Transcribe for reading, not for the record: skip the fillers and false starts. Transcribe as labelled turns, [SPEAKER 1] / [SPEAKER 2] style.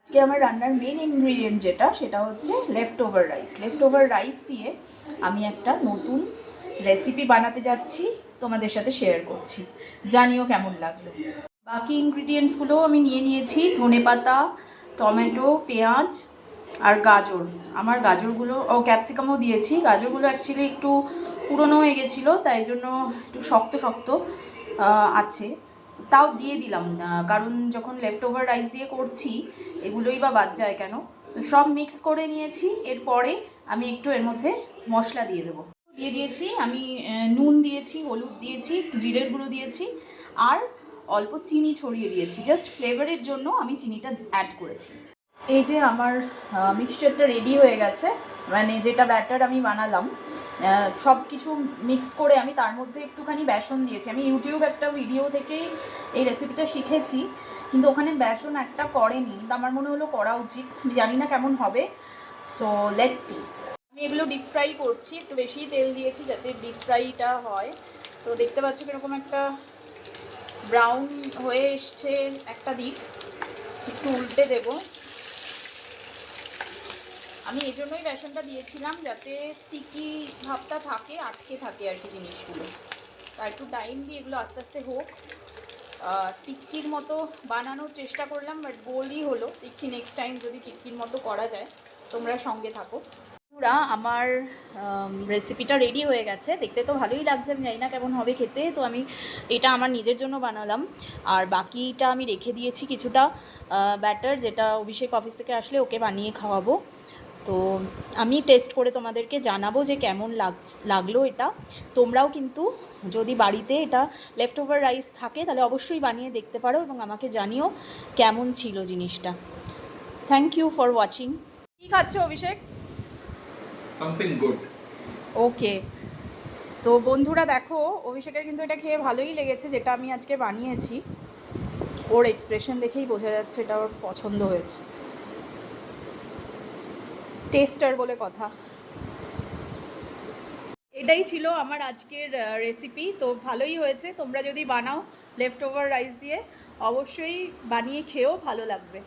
[SPEAKER 1] আজকে আমার রান্নার মেন ইনগ্রিডিয়েন্ট যেটা সেটা হচ্ছে লেফট ওভার রাইস দিয়ে আমি একটা নতুন রেসিপি বানাতে যাচ্ছি, তোমাদের সাথে শেয়ার করছি, জানিও কেমন লাগলো। বাকি ইনগ্রিডিয়েন্টসগুলো আমি নিয়ে নিয়েছি, ধনেপাতা, টমেটো, পেঁয়াজ আর গাজর। আমার গাজরগুলো ক্যাপসিকামও দিয়েছি। গাজরগুলো অ্যাকচুয়ালি একটু পুরনো হয়ে গেছিলো, তাই জন্য একটু শক্ত শক্ত আছে, তাও দিয়ে দিলাম না, কারণ যখন লেফট ওভার রাইস দিয়ে করছি এগুলোই বা বাদ যায় কেন। তো সব মিক্স করে নিয়েছি। এরপরে আমি একটু এর মধ্যে মশলা দিয়ে দেবো। দিয়ে দিয়েছি আমি নুন দিয়েছি, হলুদ দিয়েছি, একটু জিরের গুঁড়ো দিয়েছি আর অল্প চিনি ছড়িয়ে দিয়েছি, জাস্ট ফ্লেভারের জন্য আমি চিনিটা অ্যাড করেছি। এই যে আমার মিক্সচারটা রেডি হয়ে গেছে, মানে যেটা ব্যাটার আমি বানালাম সব কিছু মিক্স করে আমি তার মধ্যে একটুখানি বেসন দিয়েছি। আমি ইউটিউব একটা ভিডিও থেকেই এই রেসিপিটা শিখেছি, কিন্তু ওখানে বেসন একটা করেনি, কিন্তু আমার মনে হলো করা উচিত। আমি জানি না কেমন হবে, সো লেটস সি। আমি এগুলো ডিপ ফ্রাই করছি, একটু বেশি তেল দিয়েছি যাতে ডিপ ফ্রাইটা হয়। তো দেখতে পাচ্ছ কীরকম একটা ব্রাউন হয়ে এসছে একটা দিক, একটু উল্টে দেবো। আমি এই জন্যই বেসনটা দিয়েছিলাম যাতে স্টিকি ভাবটা থাকে, আটকে থাকে আর কি জিনিসগুলো। আর একটু টাইম দিয়ে এগুলো আস্তে আস্তে হোক। টিক্কির মতো বানানোর চেষ্টা করলাম, বাট গোলই হলো। দেখছি নেক্সট টাইম যদি টিক্কির মতো করা যায়। তোমরা সঙ্গে থাকো। পুরা আমার রেসিপিটা রেডি হয়ে গেছে, দেখতে তো ভালোই লাগছে, আমি জানি না কেমন হবে খেতে। তো আমি এটা আমার নিজের জন্য বানালাম, আর বাকিটা আমি রেখে দিয়েছি কিছুটা ব্যাটার, যেটা অভিষেক অফিস থেকে আসলে ওকে বানিয়ে খাওয়াবো। তো আমি টেস্ট করে তোমাদেরকে জানাবো যে কেমন লাগলো এটা। তোমরাও কিন্তু যদি বাড়িতে এটা লেফট ওভার রাইস থাকে তাহলে অবশ্যই বানিয়ে দেখতে পারো এবং আমাকে জানিও কেমন ছিল জিনিসটা। Thank you for watching. কী খাচ্ছ অভিষেক?
[SPEAKER 2] Something good.
[SPEAKER 1] ওকে, তো বন্ধুরা দেখো, অভিষেকের কিন্তু এটা খেয়ে ভালোই লেগেছে, যেটা আমি আজকে বানিয়েছি। ওর এক্সপ্রেশন দেখেই বোঝা যাচ্ছে এটা ওর পছন্দ হয়েছে। টেস্টার বলে কথা। এটাই ছিল আমার আজকের রেসিপি। তো ভালোই হয়েছে, তোমরা যদি বানাও লেফট ওভার রাইস দিয়ে অবশ্যই বানিয়ে খেয়েও ভালো লাগবে।